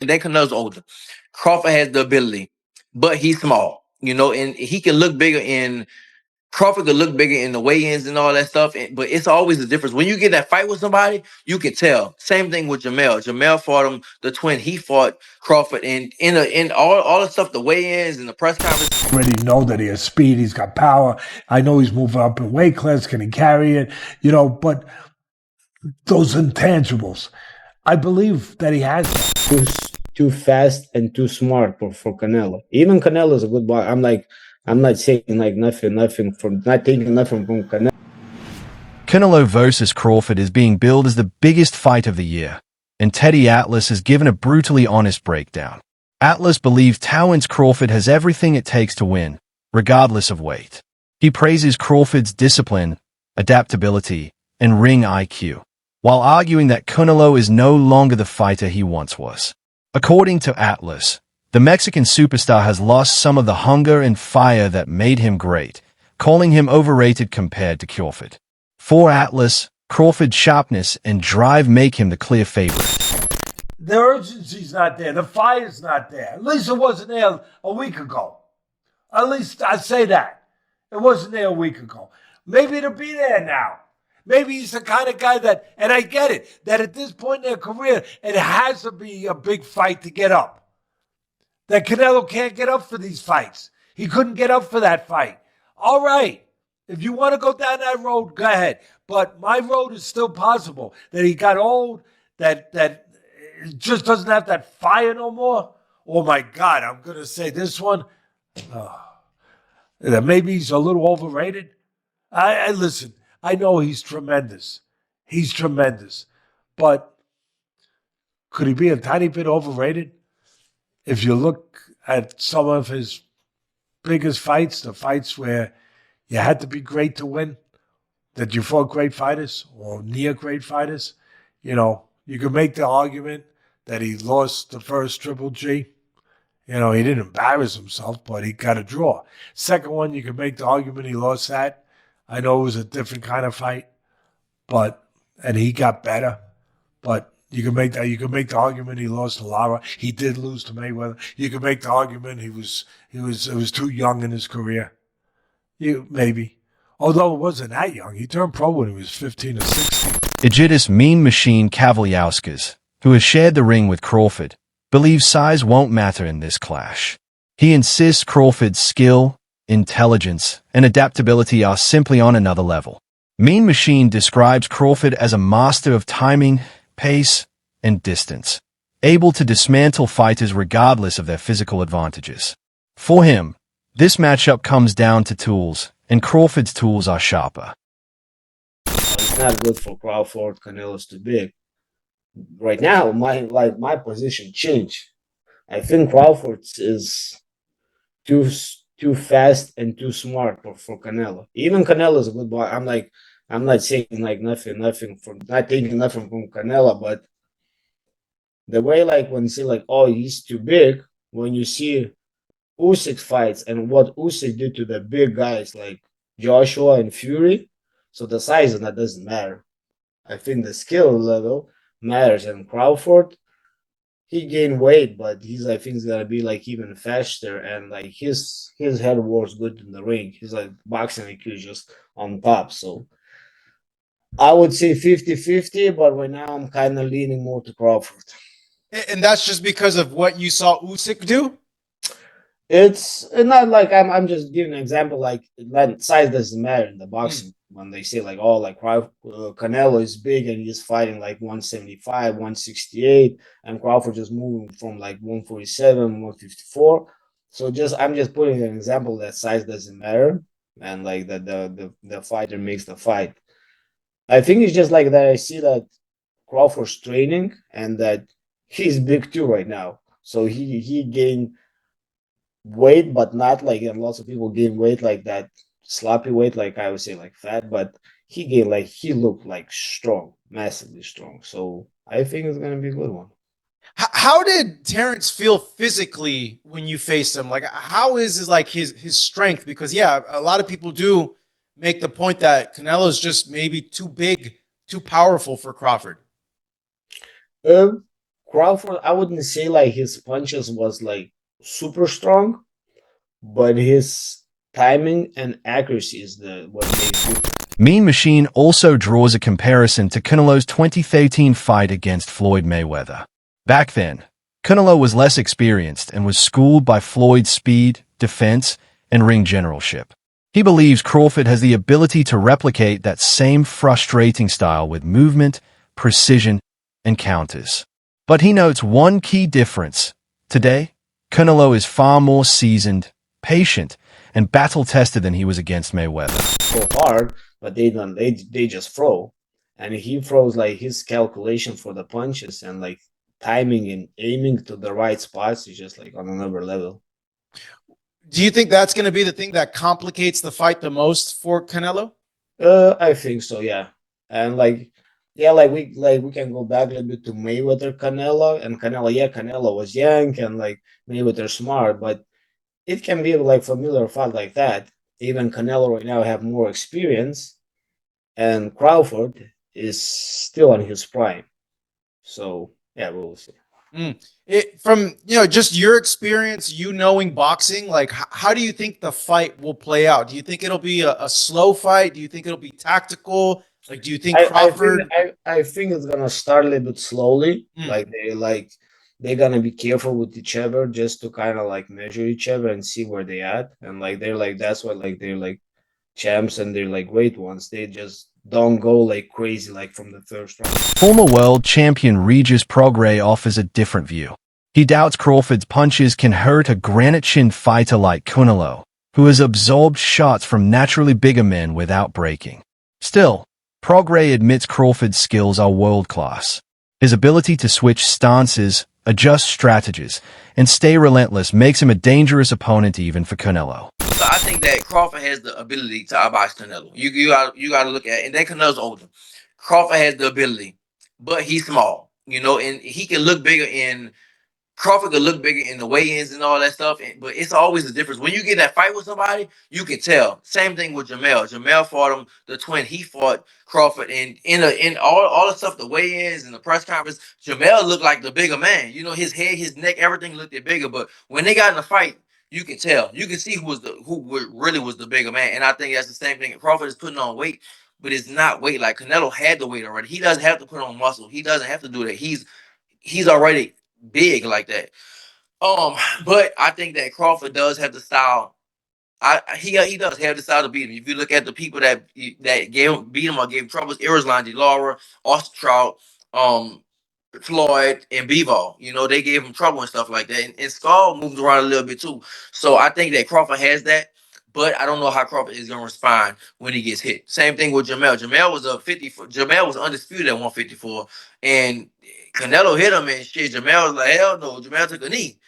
and then Canelo's older. Crawford has the ability, but he's small, and he can look bigger in Crawford could look bigger in the weigh-ins and all that stuff, but it's always a difference. When you get that fight with somebody, you can tell. Same thing with Jamel. Jamel fought him, the twin. He fought Crawford, and in all the stuff, the weigh-ins and the press conference. Already know that he has speed, he's got power. I know he's moving up in weight class. Can he carry it? But those intangibles, I believe that he has that. Too fast and too smart for Canelo. Even Canelo is a good boy. I'm not saying like nothing from not taking nothing from Canelo. Canelo versus Crawford is being billed as the biggest fight of the year, and Teddy Atlas has given a brutally honest breakdown. Atlas believes Terence Crawford has everything it takes to win, regardless of weight. He praises Crawford's discipline, adaptability, and ring IQ, while arguing that Canelo is no longer the fighter he once was. According to Atlas, the Mexican superstar has lost some of the hunger and fire that made him great, calling him overrated compared to Crawford. For Atlas, Crawford's sharpness and drive make him the clear favorite. The urgency's not there. The fire's not there. At least it wasn't there a week ago. At least I say that. It wasn't there a week ago. Maybe it'll be there now. Maybe he's the kind of guy that, and I get it, that at this point in their career, it has to be a big fight to get up. That Canelo can't get up for these fights. He couldn't get up for that fight. All right. If you want to go down that road, go ahead. But my road is still possible. That he got old, that just doesn't have that fire no more. Oh, my God. I'm going to say this one. That maybe he's a little overrated. I listen, I know he's tremendous. He's tremendous. But could he be a tiny bit overrated? If you look at some of his biggest fights, the fights where you had to be great to win, that you fought great fighters or near great fighters, you can make the argument that he lost the first Triple G. He didn't embarrass himself, but he got a draw. Second one, you can make the argument he lost that. I know it was a different kind of fight, and he got better, but you can make that. You can make the argument he lost to Lara. He did lose to Mayweather. You can make the argument he was too young in his career. Maybe, although it wasn't that young. He turned pro when he was 15 or 16. Egidus Mean Machine Kavaliauskas, who has shared the ring with Crawford, believes size won't matter in this clash. He insists Crawford's skill, intelligence, and adaptability are simply on another level. Mean Machine describes Crawford as a master of timing, pace, and distance, able to dismantle fighters regardless of their physical advantages. For him, this matchup comes down to tools, and Crawford's tools are sharper. It's not good for Crawford. Canelo's too big. Right now, my position changed. I think Crawford is too fast and too smart for Canelo. Even Canelo is a good boy. I'm not saying like nothing from not taking nothing from Canelo, but the way when you see oh, he's too big, when you see Usyk fights and what Usyk did to the big guys like Joshua and Fury, so the size of that doesn't matter. I think the skill level matters, and Crawford, he gained weight, but I think he's gonna be even faster, and his head was good in the ring. He's boxing IQ just on top. So I would say 50-50, but right now I'm kind of leaning more to Crawford. And that's just because of what you saw Usyk do? It's not I'm just giving an example, size doesn't matter in the boxing. When they say Canelo is big and he's fighting 175, 168, and Crawford just moving from 147, 154. So I'm just putting an example that size doesn't matter, and that the fighter makes the fight. I think it's just that I see that Crawford's training and that he's big too right now. So he gained weight, but not and lots of people gain weight that sloppy weight, I would say fat, but he gained he looked strong, massively strong. So I think it's gonna be a good one. How did Terence feel physically when you faced him? How is his strength? Because a lot of people do make the point that Canelo's just maybe too big, too powerful for Crawford. Crawford, I wouldn't say like his punches was like super strong, but his timing and accuracy is the what made it different. Mean Machine also draws a comparison to Canelo's 2013 fight against Floyd Mayweather. Back then, Canelo was less experienced and was schooled by Floyd's speed, defense, and ring generalship. He believes Crawford has the ability to replicate that same frustrating style with movement, precision, and counters. But he notes one key difference. Today, Canelo is far more seasoned, patient, and battle-tested than he was against Mayweather. Go hard, but they just throw, and he throws like his calculation for the punches and like timing and aiming to the right spots is just like on another level. Do you think that's going to be the thing that complicates the fight the most for Canelo? I think so, yeah. And like, yeah, like we can go back a little bit to Mayweather Canelo and Canelo. Yeah, Canelo was young and like Mayweather smart, but it can be like familiar fight like that. Even Canelo right now have more experience, and Crawford is still on his prime. So yeah, we'll see. From just your experience, you knowing boxing, like how do you think the fight will play out? Do you think it'll be a slow fight? Do you think it'll be tactical? Like, do you think Crawford? I think it's gonna start a little bit slowly. They're gonna be careful with each other just to kind of like measure each other and see where they at. And like they're like that's what like they're like champs and they're like great ones. They just don't go like crazy like from the first round. Former world champion Regis Prograis offers a different view. He doubts Crawford's punches can hurt a granite-chin fighter like Canelo, who has absorbed shots from naturally bigger men without breaking. Still, Prograis admits Crawford's skills are world-class. His ability to switch stances, adjust strategies, and stay relentless makes him a dangerous opponent even for Canelo. So I think that Crawford has the ability to outbox Canelo. You got to look at it. And then Canelo's older. Crawford has the ability, but he's small, and he can look bigger in Crawford could look bigger in the weigh-ins and all that stuff, but it's always a difference. When you get in that fight with somebody, you can tell. Same thing with Jamel. Jamel fought him, the twin. He fought Crawford, and in all the stuff, the weigh-ins and the press conference, Jamel looked like the bigger man. His head, his neck, everything looked bigger. But when they got in the fight, you can tell. You can see who really was the bigger man. And I think that's the same thing. Crawford is putting on weight, but it's not weight like Canelo had the weight already. He doesn't have to put on muscle. He doesn't have to do that. He's already big like that. But I think that Crawford does have the style. He does have the style to beat him. If you look at the people that beat him or gave him troubles, Erislandy, Laura, Austin Trout, Floyd, and Bivol. They gave him trouble and stuff like that. And Skull moves around a little bit too. So I think that Crawford has that. But I don't know how Crawford is gonna respond when he gets hit. Same thing with Jamel. Jamel was undisputed at 154, and Canelo hit him and shit. Jamel was like, hell no. Jamel took a knee.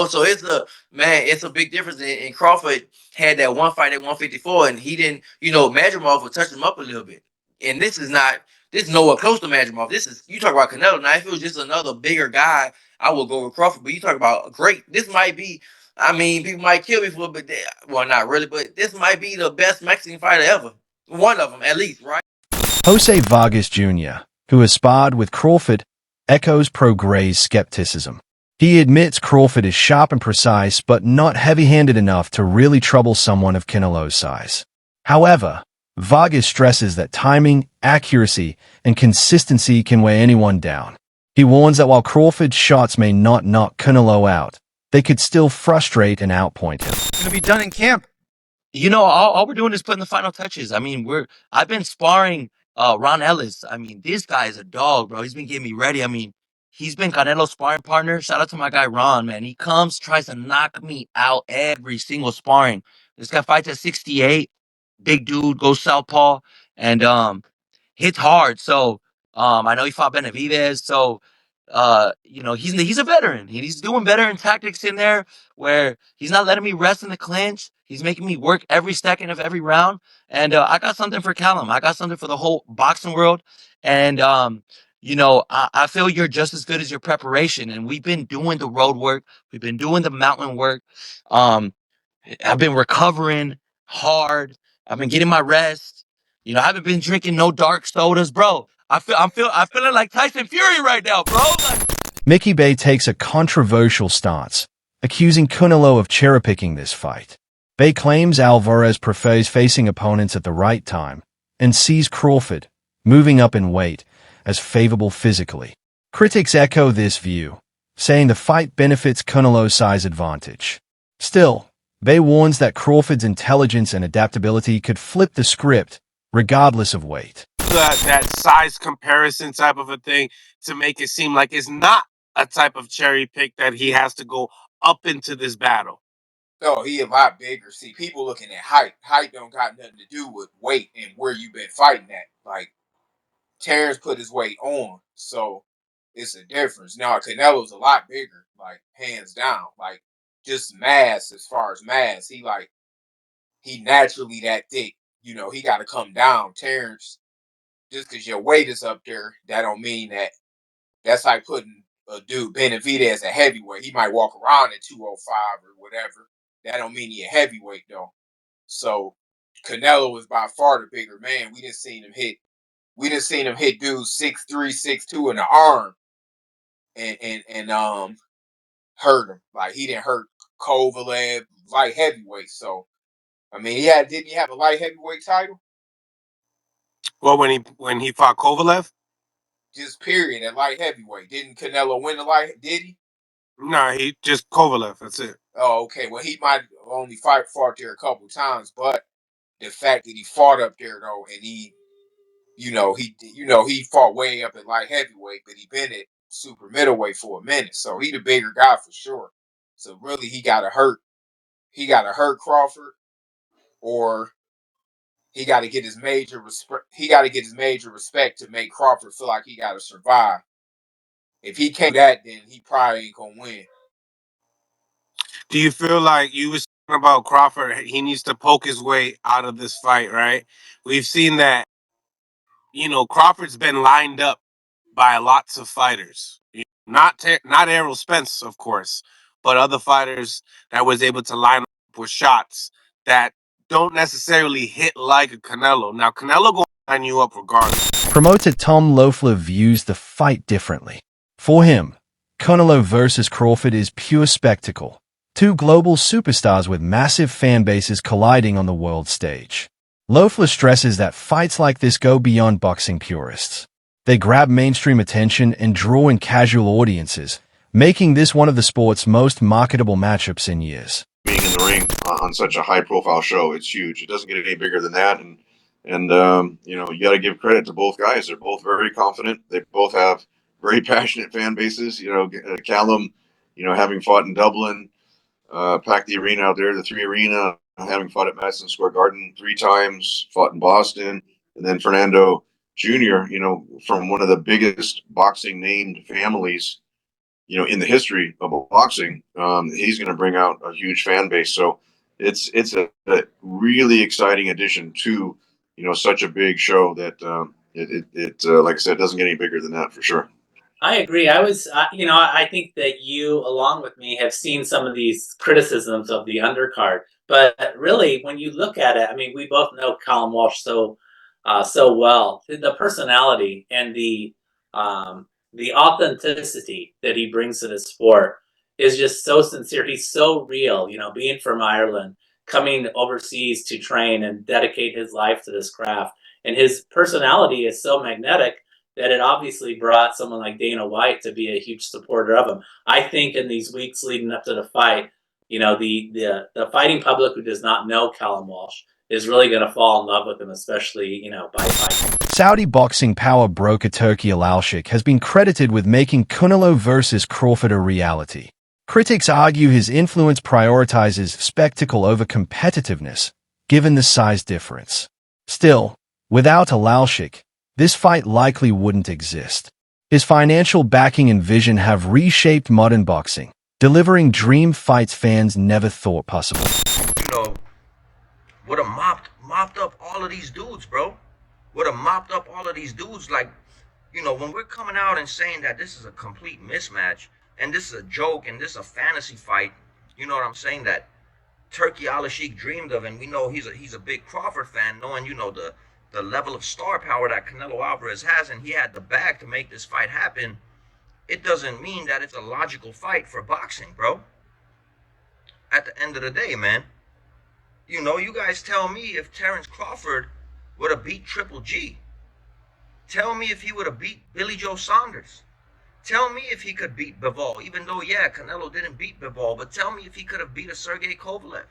So it's a big difference. And Crawford had that one fight at 154, and he didn't. Madrimov would touch him up a little bit. And this is nowhere close to Madrimov. You talk about Canelo. Now, if it was just another bigger guy, I would go with Crawford. But you talk about great. This might be. I mean, people might kill me for it, but not really. But this might be the best Mexican fighter ever. One of them, at least, right? Jose Vargas Jr., who has sparred with Crawford, echoes Prograis' skepticism. He admits Crawford is sharp and precise, but not heavy-handed enough to really trouble someone of Canelo's size. However, Vargas stresses that timing, accuracy, and consistency can weigh anyone down. He warns that while Crawford's shots may not knock Canelo out, they could still frustrate and outpoint him. It's gonna be done in camp. All we're doing is putting the final touches. I mean, I've been sparring Ron Ellis. I mean, this guy is a dog, bro. He's been getting me ready. I mean, he's been Canelo's sparring partner. Shout out to my guy Ron, man. He comes, tries to knock me out every single sparring. This guy fights at 68, big dude, goes southpaw, and hits hard. So I know he fought Benavidez. So he's a veteran. He's doing better in tactics in there where he's not letting me rest in the clinch. He's making me work every second of every round. And I got something for Callum. I got something for the whole boxing world. And I feel you're just as good as your preparation. And we've been doing the road work. We've been doing the mountain work. I've been recovering hard. I've been getting my rest. I haven't been drinking no dark sodas, bro. I'm feeling like Tyson Fury right now, bro. Like, Mickey Bay takes a controversial stance, accusing Canelo of cherry-picking this fight. Bay claims Alvarez prefers facing opponents at the right time and sees Crawford, moving up in weight, as favorable physically. Critics echo this view, saying the fight benefits Canelo's size advantage. Still, Bay warns that Crawford's intelligence and adaptability could flip the script, regardless of weight. That size comparison type of a thing to make it seem like it's not a type of cherry pick that he has to go up into this battle. Oh, he a lot bigger. See, people looking at height. Height don't got nothing to do with weight and where you been fighting at. Like, Terence put his weight on, so it's a difference. Now, Canelo's a lot bigger, like, hands down. Like, just mass, as far as mass. He naturally that thick. You know, he got to come down. Terence, just because your weight is up there, that don't mean that. That's like putting a dude, Benavidez, as a heavyweight. He might walk around at 205 or whatever. That don't mean he a heavyweight, though. So, Canelo is by far the bigger man. We didn't see him hit dudes 6'3", 6'2" in the arm and hurt him. Like, he didn't hurt Kovalev, light heavyweight. So, I mean, didn't he have a light heavyweight title? Well, when he fought Kovalev, Just period at light heavyweight. Didn't Canelo win the light? Did he? no, he just Kovalev. That's it. Oh, okay. Well, he might only fought there a couple times, but the fact that he fought up there though, and he fought way up at light heavyweight, but he been at super middleweight for a minute, so he the bigger guy for sure. So really, he got to hurt Crawford, or he got to get his major respect. He got to get his major respect to make Crawford feel like he got to survive. If he can't do that, then he probably ain't gonna win. Do you feel like you was talking about Crawford? He needs to poke his way out of this fight, right? We've seen that. Crawford's been lined up by lots of fighters. Not Errol Spence, of course, but other fighters that was able to line up with shots that don't necessarily hit like a Canelo. Now, Canelo gonna line you up regardless. Promoter Tom Loeffler views the fight differently. For him, Canelo versus Crawford is pure spectacle. Two global superstars with massive fan bases colliding on the world stage. Loeffler stresses that fights like this go beyond boxing purists. They grab mainstream attention and draw in casual audiences, making this one of the sport's most marketable matchups in years. Being in the ring on such a high-profile show, it's huge. It doesn't get any bigger than that, and you got to give credit to both guys. They're both very confident. They both have very passionate fan bases. Callum, having fought in Dublin, packed the arena out there, the 3 Arena, having fought at Madison Square Garden 3 times, fought in Boston, and then Fernando Jr., from one of the biggest boxing named families, in the history of boxing. He's going to bring out a huge fan base. So it's a really exciting addition to, such a big show that like I said, doesn't get any bigger than that for sure. I agree. I think that you, along with me, have seen some of these criticisms of the undercard. But really, when you look at it, I mean, we both know Callum Walsh so well. The personality and the authenticity that he brings to the sport is just so sincere. He's so real. Being from Ireland, coming overseas to train and dedicate his life to this craft, and his personality is so magnetic that it obviously brought someone like Dana White to be a huge supporter of him. I think in these weeks leading up to the fight, the fighting public who does not know Callum Walsh is really going to fall in love with him, especially, by fighting. Saudi boxing power broker Turki Al-Sheikh has been credited with making Canelo versus Crawford a reality. Critics argue his influence prioritizes spectacle over competitiveness, given the size difference. Still, without Al-Sheikh, this fight likely wouldn't exist. His financial backing and vision have reshaped modern boxing, delivering dream fights fans never thought possible. Would have mopped up all of these dudes, bro. Would have mopped up all of these dudes. Like, when we're coming out and saying that this is a complete mismatch, and this is a joke, and this is a fantasy fight, you know what I'm saying, that Turki Al-Sheikh dreamed of, and we know he's a big Crawford fan, knowing, the level of star power that Canelo Alvarez has, and he had the bag to make this fight happen. it doesn't mean that it's a logical fight for boxing, bro. At the end of the day, man. You know, you guys tell me if Terence Crawford would have beat Triple G. Tell me if he would have beat Billy Joe Saunders. Tell me if he could beat Bivol, even though, yeah, Canelo didn't beat Bivol, but tell me if he could have beat a Sergey Kovalev.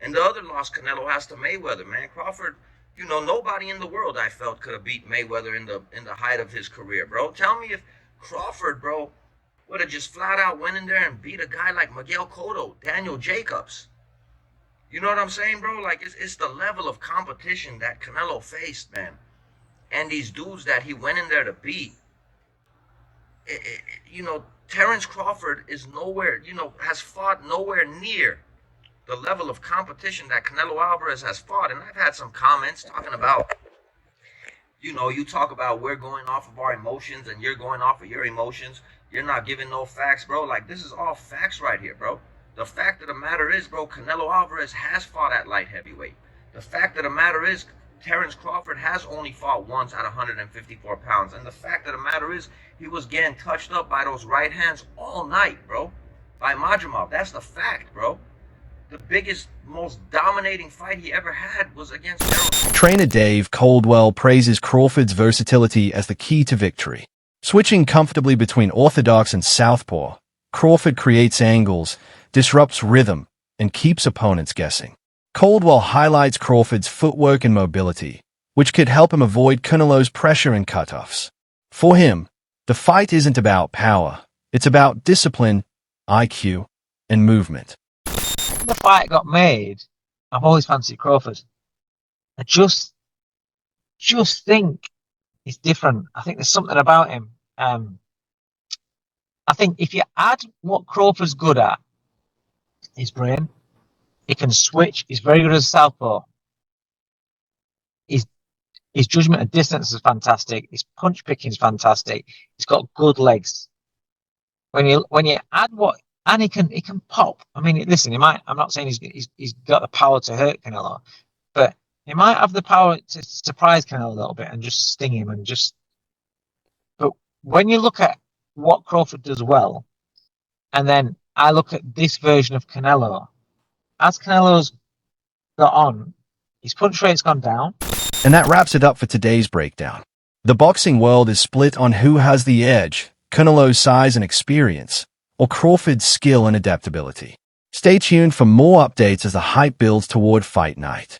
And the other loss Canelo has to Mayweather, man. Crawford, you know, nobody in the world I felt could have beat Mayweather in the height of his career, bro. Tell me if Crawford, bro, would have just flat out went in there and beat a guy like Miguel Cotto, Daniel Jacobs. You know what I'm saying, bro? Like, it's the level of competition that Canelo faced, man. And these dudes that he went in there to beat. You know, Terence Crawford is nowhere, you know, has fought nowhere near the level of competition that Canelo Alvarez has fought. And I've had some comments talking about, you know, you talk about we're going off of our emotions and you're going off of your emotions. You're not giving no facts, bro. Like, this is all facts right here, bro. The fact of the matter is, bro, Canelo Alvarez has fought at light heavyweight. The fact of the matter is, Terence Crawford has only fought once at 154 pounds. And the fact of the matter is, he was getting touched up by those right hands all night, bro. By Majumov. That's the fact, bro. The biggest, most dominating fight he ever had was against Terence. Trainer Dave Caldwell praises Crawford's versatility as the key to victory. Switching comfortably between orthodox and southpaw, Crawford creates angles, disrupts rhythm, and keeps opponents guessing. Caldwell highlights Crawford's footwork and mobility, which could help him avoid Canelo's pressure and cutoffs. For him, the fight isn't about power. It's about discipline, IQ, and movement. When the fight got made, I've always fancied Crawford. I just think he's different. I think there's something about him. I think if you add what Crawford's good at, his brain, he can switch. He's very good as a southpaw. His judgment of distance is fantastic. His punch picking is fantastic. He's got good legs. When you add what, and he can pop. I mean, listen, he might. I'm not saying he's got the power to hurt Canelo, but he might have the power to surprise Canelo a little bit and just sting him and just. But when you look at what Crawford does well, and then I look at this version of Canelo, as Canelo's got on, his punch rate's gone down. And that wraps it up for today's breakdown. The boxing world is split on who has the edge, Canelo's size and experience, or Crawford's skill and adaptability. Stay tuned for more updates as the hype builds toward fight night.